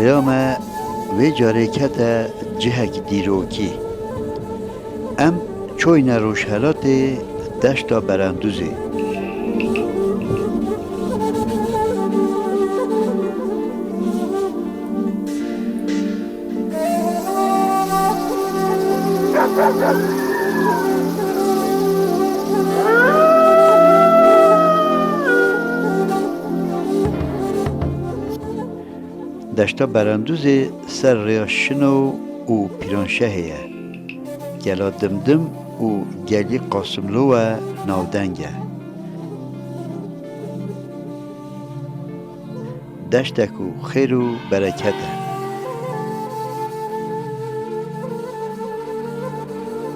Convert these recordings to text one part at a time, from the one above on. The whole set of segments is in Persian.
لیام وی جاره کتا جهک دیروکی ام چوین روشهلات دشتا براندوزی دشتا براندوزی سر ریاشنو و پیرانشهیه گلا دمدم و گلی قاسملو و ناودنگه دشتک و خیر و برکته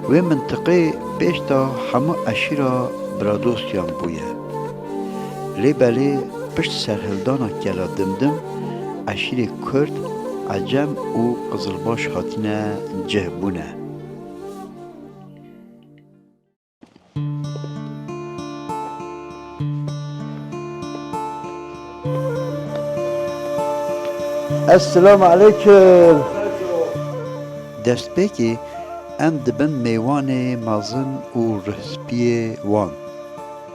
و منطقه بیشتا همه اشیرا برادوستیان بویه لی بلی پشت سرهلدانا گلا دمدم اشیر کرد عجم و قزلباش هاتینه جهبونه السلام علیکم دست بکی ام دبن میوان مازن و رسپی وان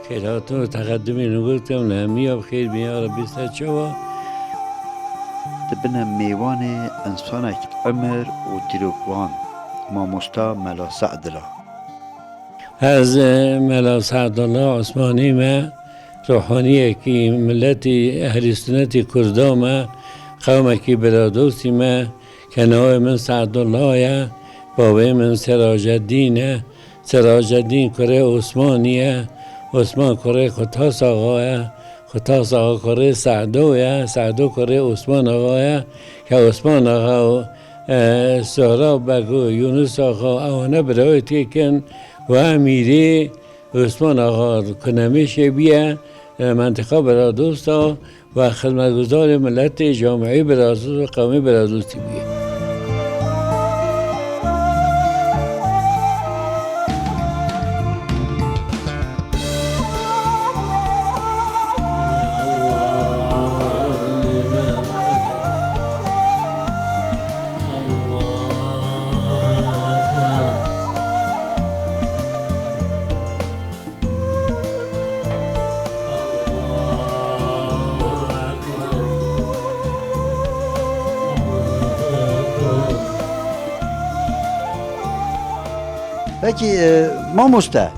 خیراتو تقدمی نگوتم نهمی بخیر بیار بیسته چوا دبن میوان انسانک عمر و دیروکوان ماموستا ملا سعدلا از ملا سعدالله عثمانی ما روحانیه که ملتی اهل سنت کردا ما قومه که برادوستی ما کنای من سعدالله بابای من سراج الدینه سراج الدین کره عثمانیه عثمان کره خطاس آقایه خطاس آقا کره سعدو کره عثمان آقایه که عثمان آقا سهراب بگو یونس آقا اوانه برایتی کن و امیری عثمان آقا کنمیشه بیه منطقه برادوستا و خدمتگزار ملت جامعه برادوست و قومی برادوستی بیه بکی ما مسته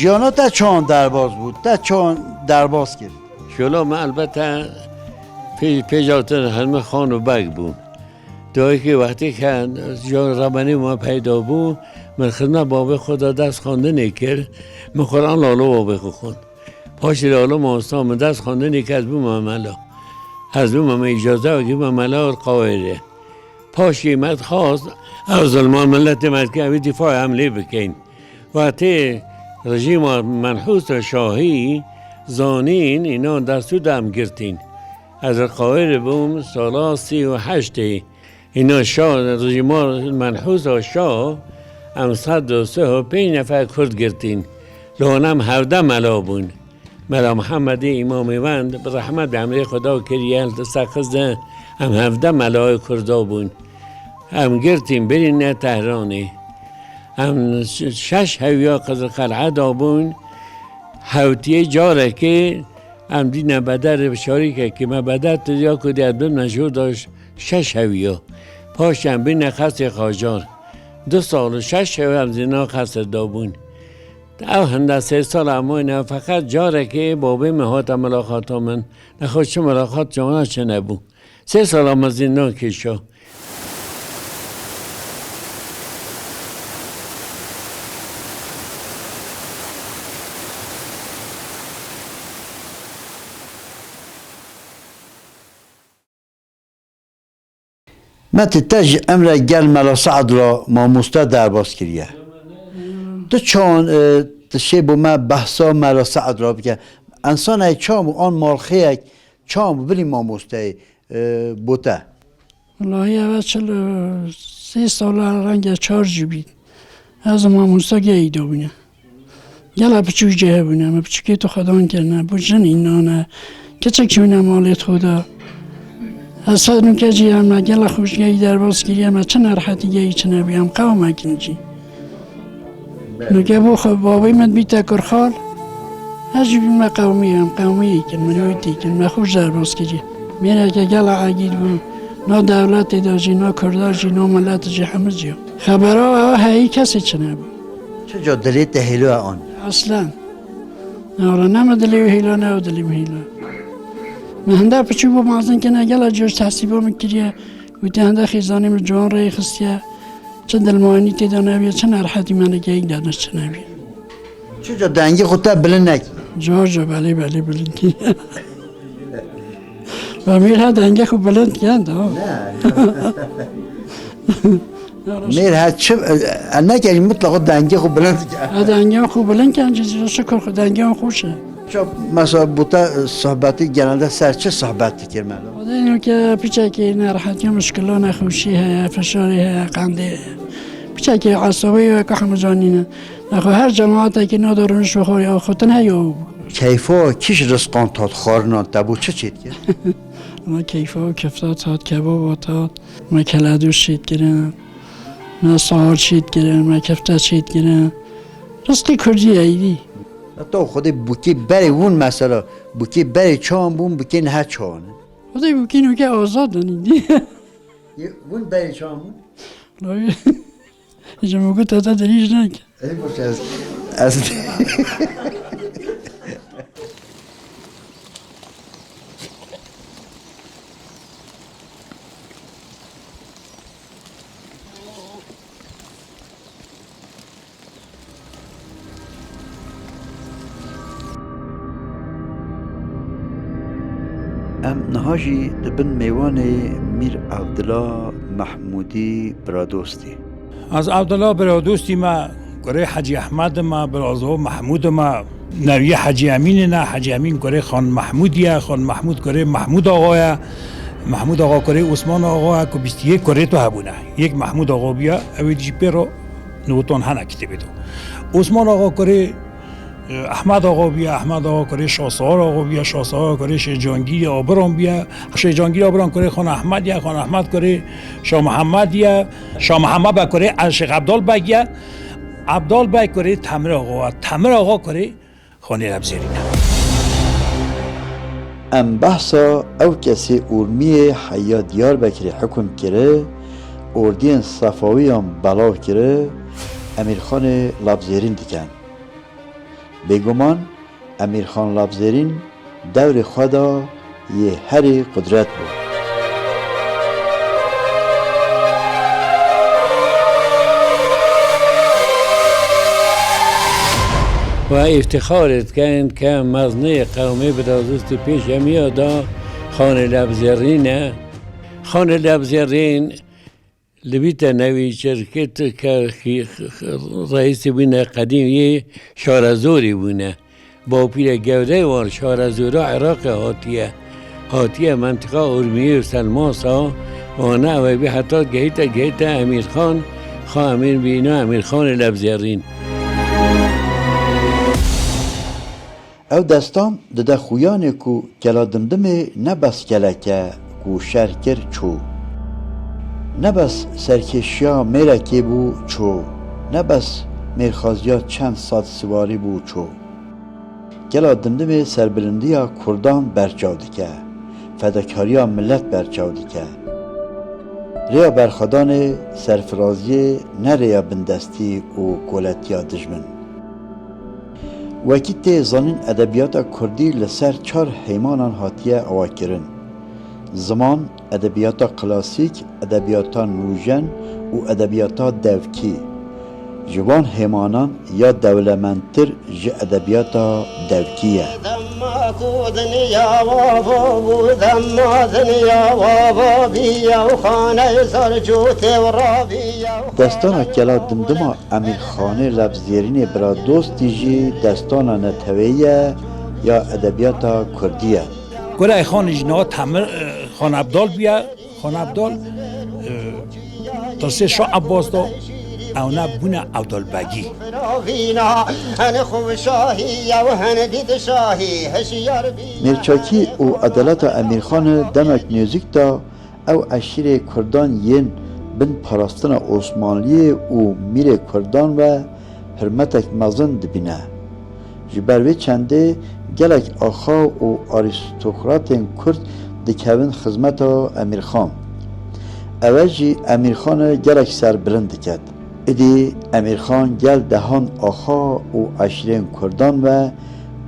جانا تا چون درباز بود تا چون درباز کرد شلو ما البته پیجاتن همه خان و بگ بود دوایی که وقتی که جان ربانی ما پیدا بود من خدمت باب خدا دست خانده نکرد من قرآن لالو باب خود پاش لالو ماستا من دست خانده نکرد بو مملا از بو مم اجازه و که مملا قایره پاشی مد خواست از ظلمان ملت مد که اوی دفاع حمله بکن وقتی رژیم منحوس شاهی زانین اینا دستو دم گرتین از قاهره بوم سالا 38 اینا شاه رژیم منحوس شاه هم 135 نفر کرد گرتین لونم 17 ملا بون ملا محمد امام وند به رحمت به امر خدا کریه سخزده هم 17 ملا کردا بون هم گرتیم برین نه تهرانی هم 6 هویا قدر قلعه دابون هوتیه جاره که هم دین بدر بشاری که ما بدر تدیا کدید بیم نشور داشت 6 هویا پاشم بین خست خاجار 2 سال و 6 هویا هم زینا خست دابون او هنده 3 سال اما اینه فقط جاره که بابه مهات ملاقات من نخواد چه ملاقات جوانا چه نبون 3 سال اما زینا کشا ما تتج امر گل ملا سعد را ما مستا درباز کریه تو چون تشی بو ما بحثا ملا سعد را بگه انسان ای چام و آن مالخی چام بلی ما مستا بوته والله اول 43 سال رنگ چارج بید از ما مستا گیدو بینه گل بچو جه بینه بچو که تو خدا کرنه بجن اینا نه که چک چونه مالت خدا اصلا نکه جی هم گل خوشگی در باز گیری هم چه نرحتی گی چه نبیم قوم اکنی جی نکه بو خب بابای من بیتا کرخال هجی بیم قومی کن منویتی کن من خوش در باز گیری میره که گل عگید بو نا دولت داجی نا کردار جی نا ملت جی همه جی خبرها هایی کسی چه نبود چجا دلیت دهیلو آن؟ اصلا نارا نم دلیو هیلا نه دلیم هیلا من هنده پچو با مازن که نگل جوش تحصیبا میکریه ویتی هنده خیزانیم جوان رای خستیه چه دلمانی تیدا نبیه چه نرحتی من گیگ دادش چه نبیه چجا دنگی خودتا بلند نکی؟ جا بله بلند کی و میره دنگه خوب بلند کند میر هر چه نکردی مطلقا دنگی خوب بلند کرد دنگه خوب بلند کند چیزی شکر خود دنگه هم خوشه چون مثلا بوتا صحبتی گرنده سر چه صحبتی کرد مردم؟ خدا اینو که پیچه که نرحتی مشکلات نخوشی هست فشاری هست قنده پیچه که عصبی و که همه جانینه نخو هر جماعتی که ندارنش بخوری آخوتن هیو کیفا کیش رسقان تاد خارنان تبو چه چید کرد؟ ما کیفا و کفتات تاد کباب تاد ما کلادوش شید گرن ما سهار شید گرن ما کفتات شید گرن رسقی کردی ایدی تو خود بوکی بری اون مثلا بوکی بری چان بون بوکی نه چانه خدای بکنو که آزاد دنیدی اون بری چان بون؟ لایه اینجا مگو تا دریج نکن ای باشه از ام نهاجی دبن میوان میر عبدالله محمودی برادوستی از عبدالله برادوستی ما گره حجی احمد ما برازو محمود ما نوی حجی امین نه حجی امین گره خان محمودیه خان محمود گره محمود آقایه محمود آقا گره عثمان آقا که 21 گره تو هبونه یک محمود آقا بیا اوی جیپه رو نوتون هنه کتبه دو عثمان آقا گره احمد آقا بیا احمد آقا کره شاسوار آقا بیا شاسوار کره شجانگیر آبران بیا شجانگیر آبران کره خان احمد یا خان احمد کره شاه محمد یا شاه محمد با کره شیخ عبدال بگ یا عبدال بگ کره تمر آقا تمر آقا کره خانه لبزیرین ام بحثا او کسی ارمی حیا دیار بکری حکم کره اردین صفاویان بلاو کره امیرخان لبزیرین دیکن بگمان امیرخان لبزیرین دور خدا یه هری قدرت بود و افتخارت کن که مزنه قومی برادوست پیش میادا خان لبزیرینه خان لبزیرین لبیت نوی شرکت که رئیس بونه قدیم یه شارزوری بونه با پیر گوده وار شارزورا عراق هاتیه منطقه ارمیه و سلماسا و نه و بی حتی گهیت امیر خان خواه امیر بینا امیر خان لبزیرین او دستان دده خویانه کو کلا دمدمه نبس کلکه کو شرکر چو نبس سرکشیا میرکی بو چو نبس میرخازیا چند ساعت سواری بو چو گلا دمدمه سربلندیا کردان برچاو دیکه فداکاریا ملت برچاو دیکه ریا برخدان سرفرازی نه ریا بندستی و گولتیا دجمن وکی تی زانین ادبیات کردی لسر 4 حیمانان هاتیه اواکرن زمان ادبیات کلاسیک، ادبیات نوژن و ادبیات دوکی جوان حیمانان یا دولمندتر ج ادبیات دوکیه دستان کلا دمدما امیر خانه لبزیرین برادوستی جی دستان نتویه یا ادبیات کردیه گره خان جنا تمر خان عبدال بیا خان عبدال ترسه شاه عباس دو او نه بونه عبدال بگی میرچاکی و عدالت امیرخان دمک نیوزیک دا او اشیر کردان ین بن پاراستن عثمانلی و میر کردان و حرمتک مزن دبینه. جبروی چنده گلک آخا و آریستوکراتین کرد دکوین خدمت امیر خان. اوجی امیر خان گلک سر بلند کرد. ادی امیر خان گل دهان آخا و اشیرین کردان و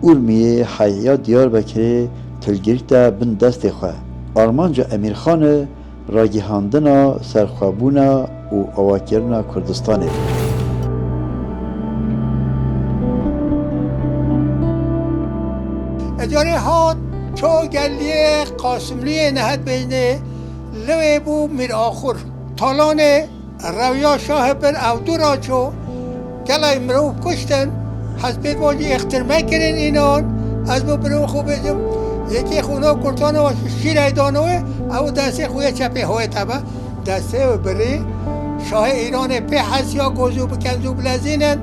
ارمیه حیا دیار بکره تلگیرتا بن دست خواه. آرمانجا امیر خان راگیهاندنا سرخوابونا و اواکرنا کردستانه. اداره ها چو گلیه قاسملی نهد بینه لوی بو میر آخور تالان رویا شاه بن عبدورا چو گلای مروف کشتن حسبت واجی اخترمه کرن اینان از بو برو خوب بجم یکی خونا کرتانه و شیر ایدانوه او دسته خوی چپه های تبا دسته و بری شاه ایران په حسیا گوزو بکنزو بلزینن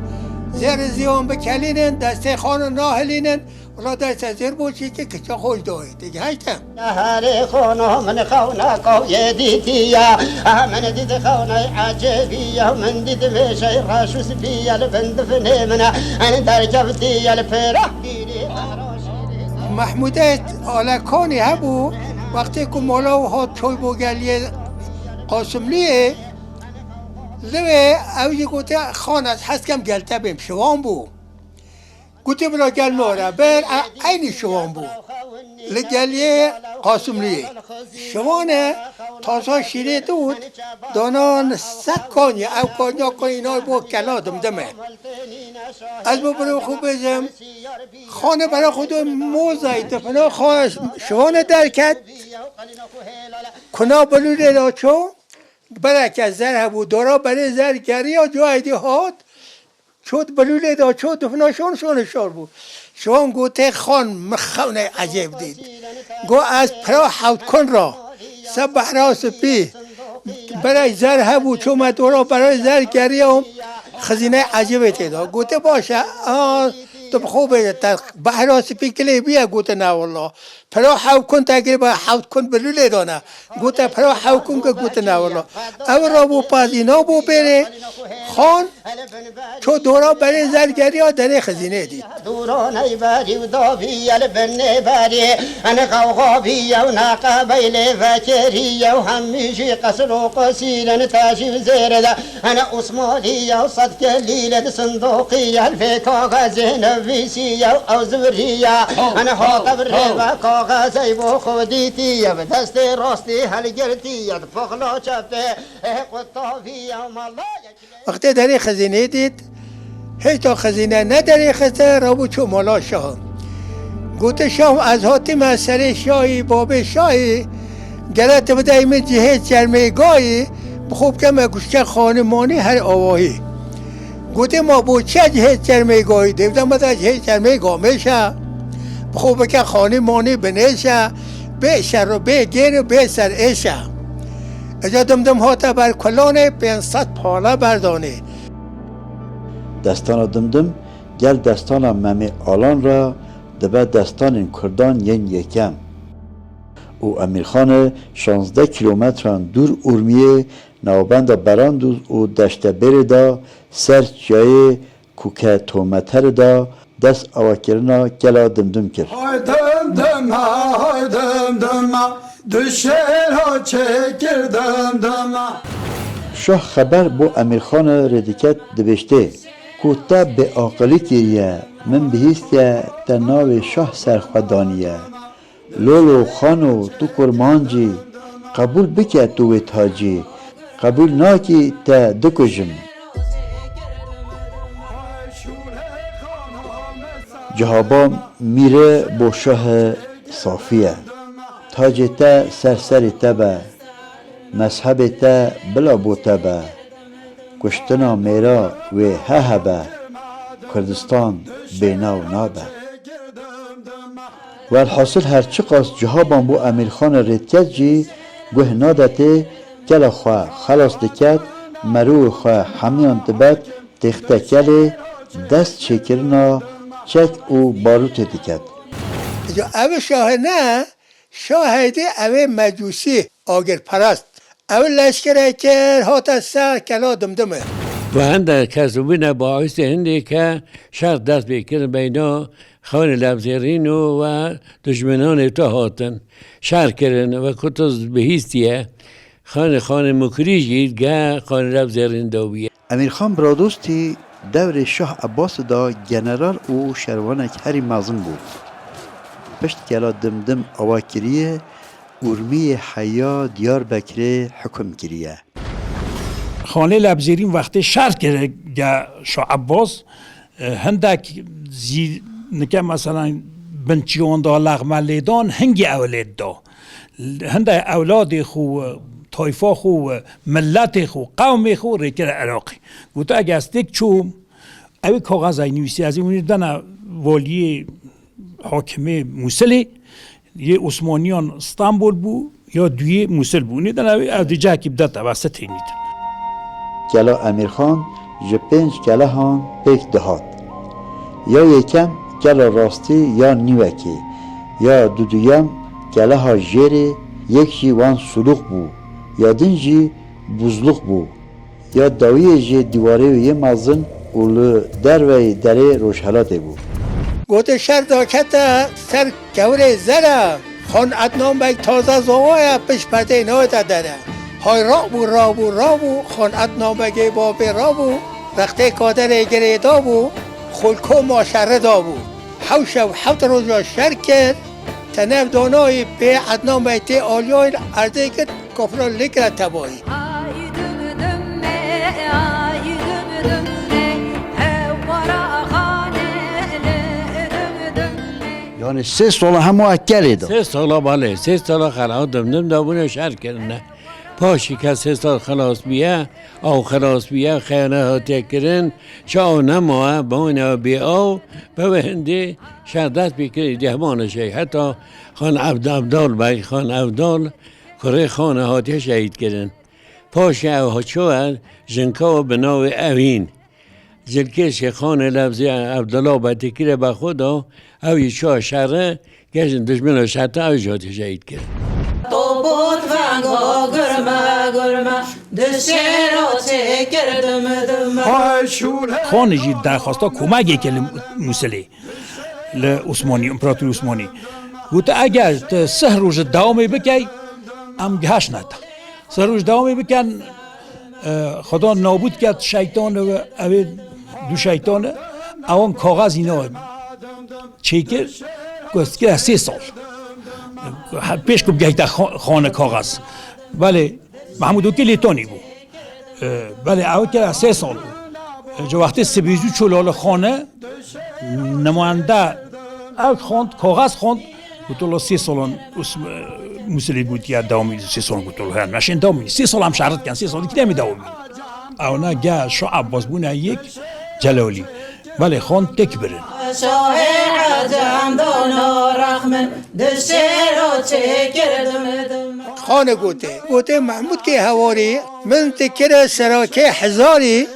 زیر زیان بکلینن دسته خانو ناهلینن ولا دست زیر بوچی که کچا خوش دایی دیگه هشتم نهار خانو من خونا قوی دیتیا من دید خونای عجبیا من دید میشه راشوس بیا لبند فنمنا انا در جبتیا لپرا محمودت آلکانی هبو وقتی که مولا و ها چوی بو گلیه قاسملیه لوه اوی گوته خان از هست کم گلته بیم شوان بو گوته بلا گل نوره بر اینی شوان بو لگلیه قاسملیه شوانه تازا شیره دود دانان سک کانی او کانیا کانی نای بو کلا دمدمه از بو برو خوب بزم خانه برای خود موزای دفنا خانه شوانه درکت کنا بلوله دا چو برای که زر بود دارا برای زرگری یا جایدی هات شد بلوله دا چو دفنا شون شار بود شوان گوته خان مخونه عجب دید گو از پرا حوت کن را سبح راس پی برای زر بود چو مدورا برای زرگری هم خزینه عجبه تیدا گوته باشه تو خوبه تا بحراس پی کلی بیا گوته نه والله پرا حو کن تقریبا حوت کن بلوله دانه گوته پرا حو کن که گوته نه والله او را بو پازینا بو بره خان چو دورا برای زرگری ها در خزینه دید دورانای باری و دابی البن باری انا قوقابی و ناقابیل فکری و همیشی قصر و قصیل تاشی و زیرده انا عثمانی و صد کلیل صندوقی الفی کاغذ نویسی و زوری انا حاطب ربا کاغذی و خودیتی و دست راستی هلگرتی فقلا چپه قطافی و مالای وقتی در خزینه دید هیچ تا خزینه نداری خزه را بو چو مولا شاه گوته شاه از حاتم از سر شاهی باب شاهی گلت بدهیم جهه چرمه گاهی بخوب که مگوشکه خانمانی هر آواهی گوته ما بو چه جهه چرمه گاهی دیدم بده جهه چرمه گاه میشه بخوب که خانمانی بنیشه به شر و به گیر و به سر ایشه اجا دمدم هاته بر کلانه 500 پاله بردانه دستان دمدم گل دستان ممی آلان را دبه دستان این کردان ین یکم او امیر خان 16 کیلومتران دور ارمیه نوبند براندوز او دشت بردا سر جای کوکه تومتر دا دست آواکرنا گلا دمدم کرد های دم دشهر ها چکر دم شاه خبر بو امیر خان ردیکت دبشته کوتا به عاقلی کریه من بهیسته در ناو شاه سرخودانیه لولو خانو تو کرمانجی قبول بکه تو تاجی قبول ناکی تا دکجم جهابا میره با شاه صافیه تاج تا سرسر تبه مذهب تا بلا بوتبه کشتنا میرا و ههبه کردستان بینا و نابه و الحاصل هرچی قاست جهابان بو امیر خان ریتکت جی گوه نادته کل خواه خلاص دکت مرو خواه همیان دبت تخته کل دست چکرنا چک او باروت دکت او شاه نه شاهده او مجوسی آگر پرست اول لشکره که هات سر کلا دمدمه و هنده کسوبین باعث هنده که شر دست بکرن بینا خان لبزرین و دشمنان تا هاتن شر کردن و کتوز بهیستیه خان مکریجید گه خان لبزرین داویه. امیر خان برادوستی دور شاه عباس دا جنرال او شروانک هری مازن بود. پشت کلا دمدم اواکریه ارمی حیا دیار بکره حکم کریه. خانه لبزرین وقتی شرط کرده گه شاه عباس هندک زی نکه مثلا بنچیان دا لغمه لیدان هنگی اولاد دا هنده اولاد خو طایفه خو ملت خو قوم خو ریکر عراقی گوته اگه از تک چوم اوی کاغذ های نویسی از این دنه والی حاکمه موسلی یه عثمانیان استانبول بو یا دوی موسل بو نیدن او دیجه که بدت وسط نیدن کلا امیر خان جپنج کلا هان پیک دهات یا یکم کلا راستی یا نیوکی یا دودویم کلا ها جره یک جی وان سلوخ بو یا دنجی بزلوخ بو یا داوی جی دیواره و یه مازن اولو در و دره روشحلاته بو گوته شر داکت سر گوره زره خان ادنان بگ تازه زوایه پش پته نایت داره های رابو خان ادنان بگی بابی رابو رخته کادر گره دابو خلکو ماشره دابو حوش و حوت روزا شر کرد تنف دانای به ادنان بیتی آلیای ارده کرد کفران لکر تبایی یعنی 3 سال همو اکلی دا 3 سال باله 3 سال خلاص دمدم دابونه شر کردن پاشی که 3 سال خلاص بیه او خلاص بیه خیانه هاته کردن شاو نموه بانه بی او به هنده شر دست بکرد دهمان شهید حتی خان عبدال بای خان عبدال کره خانه هاته شهید کردن پاشی او ها چوه جنکا بناو اوین جلکش خان لفظی عبدالله باتکیر با خدا اوی چوه شره گشن دشمن شرطه اوی جاته شهید کرد بود ونگا گرمه دشه را چه کردم های شوره خان جی درخواستا کمک که موسلی لعثمانی امپراتور عثمانی گوته اگر 3 روز دوامی بکی ام گهش نده 3 روز دوامی بکن خدا نابود کرد شیطان و اوی دو شیطان اون کاغذ اینا چیکر گوست که 3 سال پیش کب گهیده خانه کاغذ ولی محمود وکیل لیتانی بود ولی او که 3 سال بود جو وقتی سبیزو چلال خانه نماینده او خواند کاغذ خواند گوتولا 3 سال موسلی بود که دامی 3 سال گوتولا هم نشین دامی 3 سال هم شرط کن 3 سال که نمی دامی او نه گه شاه عباس بونه یک جلالی ولی خواند تک برن شاه عجم دانا رحمن دشه را چه کردم خانه گوته محمود که هواری من تکره سراکه هزاری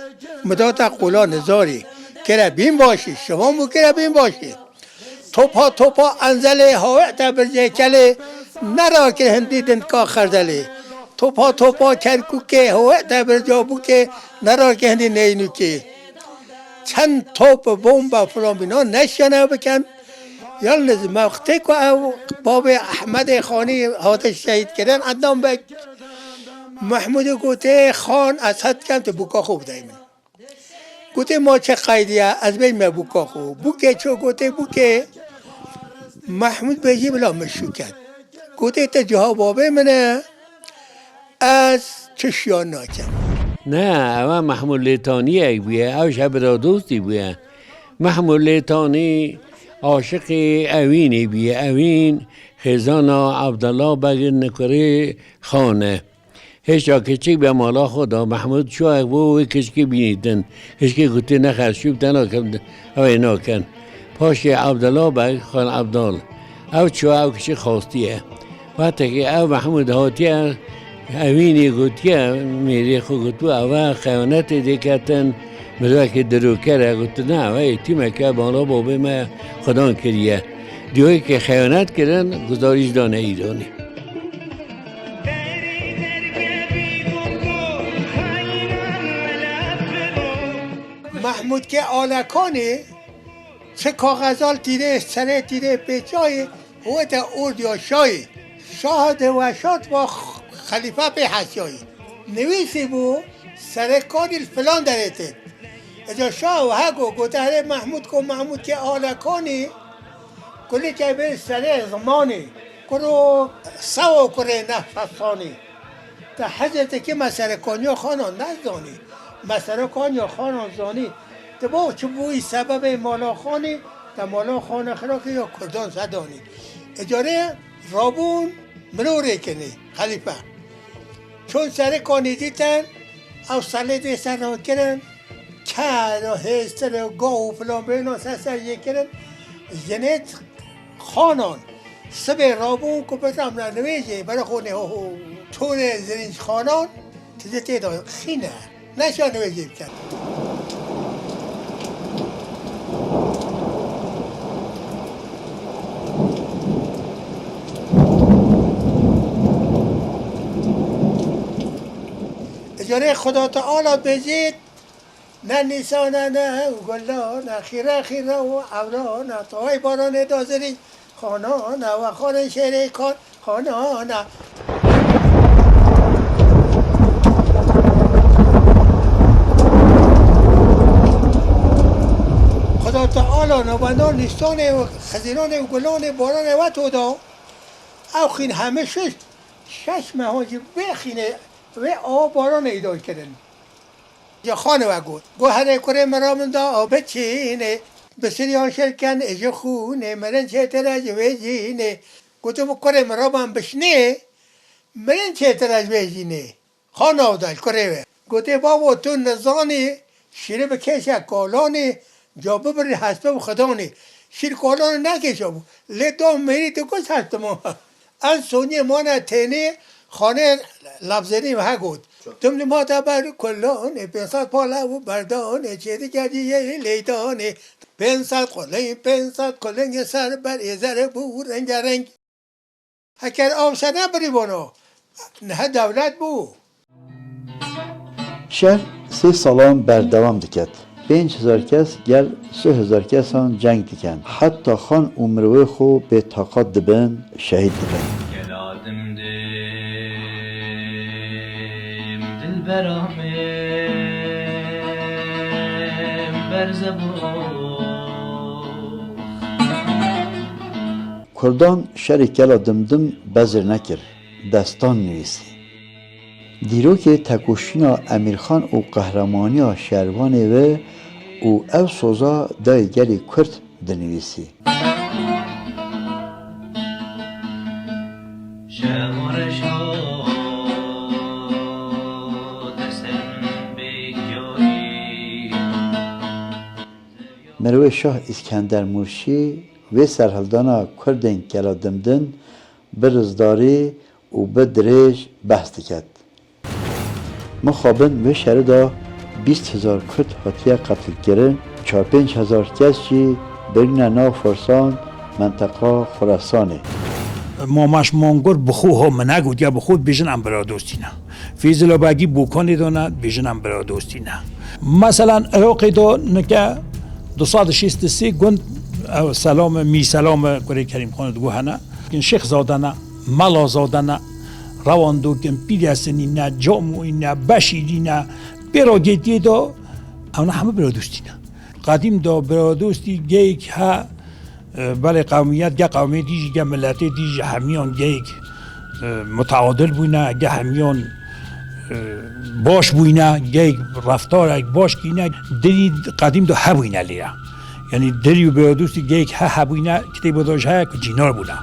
مداتا قولا نزاری کره بین باشی شما مو کره بین باشی توپا انزله هاوعتا برجه کله نرا که هندی دنکا خردله توپا کرکو که هاوعتا برجه بو که نرا که هندی نینو که چند توپ بمب فلان بینا نشانه بکن یالنز وقتی که او باب احمد خانی هاتش شهید کردن ادنان بک محمود گوته خان از حد کم تو بوکا خوب دایمن گوته ما چه قیدیه از بین ما بوکا خوب بوکه چو گوته بوکه محمود بجی بلا مشوکت گوته تا جها بابه منه از چشیان ناکم نه اما محمود لیتانی ای بویه او شب را دوستی بویه محمود لیتانی عاشق اوینی بیه اوین خزانا عبدالله بگیر نکره خانه هیچ جا کچک به مالا خدا محمود شو اگو کشکی بینیدن کشکی گوتی نخر شوب تناکم اوی ناکن پاش عبدالله بگیر خان عبدال او چو او کشی خواستیه وقتی که او محمود هاتیه اوینی گوتیه میری خو گوتو او خیانت دیکتن مدوه که درو کرده گوتو نه وی تیمه که بالا بابه ما خدا کریه دیوی که خیانت کردن گزارش دانه ایرانی محمود که آلکانی چه کاغذال دیده سره دیده به جای و در اردیا شاه دوشات و خلیفه به حسیایی نویسی بود سرکانی فلان درته اجا شاه و هگو گوته محمود که آلکانی کلی که به سره زمانی کرو سوا کره نفسانی تا حضرت که مسرکانی خانان نزدانی مسرکانی خانان زانی تا با چه بوی سبب مالا خانی تا مالا خانه خراکی یا کردان زدانی اجاره رابون منوره کنی خلیفه چون سرکانی دیتن او سلیده سر را کرن کار و هستر و گاه و فلان بینا سر یکرن جنت خانان سبه رابون که بترم را نویجه برای خونه تون زرینج خانان تزیده دا خینه نشان نویجه بکن اجاره خدا تعالی بزید نه نیسانه نه گلا نه خیره و اولا نه تای باران دازری خانانه و خانه شهره کار خانانه خدا تعالی نوبندان نیستان و خزینان و گلان باران و تو دا او خین همه شش مهاجی بخینه و آب باران ایدای کردن یا خانه و گو هره کره مرامن دا آب چینه بسری ها شرکن اجا خونه مرن چه ترج ویجینه گو تو کره مرامن بشنه مرن چه ترج ویجینه خانه و دل کره و گو تو بابا تو نزانی شیره بکشه کالانی جا ببری حسب خدانی شیر کالانی نکشه بود لیدام میری تو کس هست ما از سونی مانه تینه خانه لبزنی و هگود تم ما تبر کلانه پنسات پالا و بردانه چه دیگری یه لیدانه پنسات کلنگ سر بر ازر بو رنگ هکر آمسنه بری بانو نه دولت بو شهر 3 سالان بردوام دکد 5000 کس گل 3000 کس هم جنگ دکن حتی خان عمروی خو به طاقت دبن شهید دبن برامم برزبو کردان شهر کلا دمدم بزر نکر دستان نویسی دیرو که تکوشینا امیرخان و قهرمانی شهروانه و او سوزا دای گلی کرد دنویسی مروه شاه اسکندر مرشی و سرهلدانا کردن کلا دمدن برزداری و بدریج بحث کرد. مخابن و شهر دا 20,000 کرد هاتیه قتل کردن 4-5,000 کس چی برین ناو فرسان منطقه خراسانه. ماماش مانگور بخو هم نگود یا بخود بیشن امپرادوستی نه. فیزلا باگی بوکانی دونه بیشن امپرادوستی نه. مثلا عراقی دو نکه 263 گند سلام می سلام کره کریم خان دو هنه که شیخ زادنه ملا زادنه رواندو که پیرسنی نه جاموی نه بشیری نه براگیتی دو اونا همه برادوستی نه قدیم دا برادوستی گیک ها بله قومیت گه قومیت دیجی گه ملت دیجی همیان گیک متعادل بوینه گه همیان باش بوینه گیک رفتار باش کینه دلی قدیم دا ها بوینه لیه یعنی دلی و برادوستی گیک ها بوینه کتی بوداش ها که جینار بوینه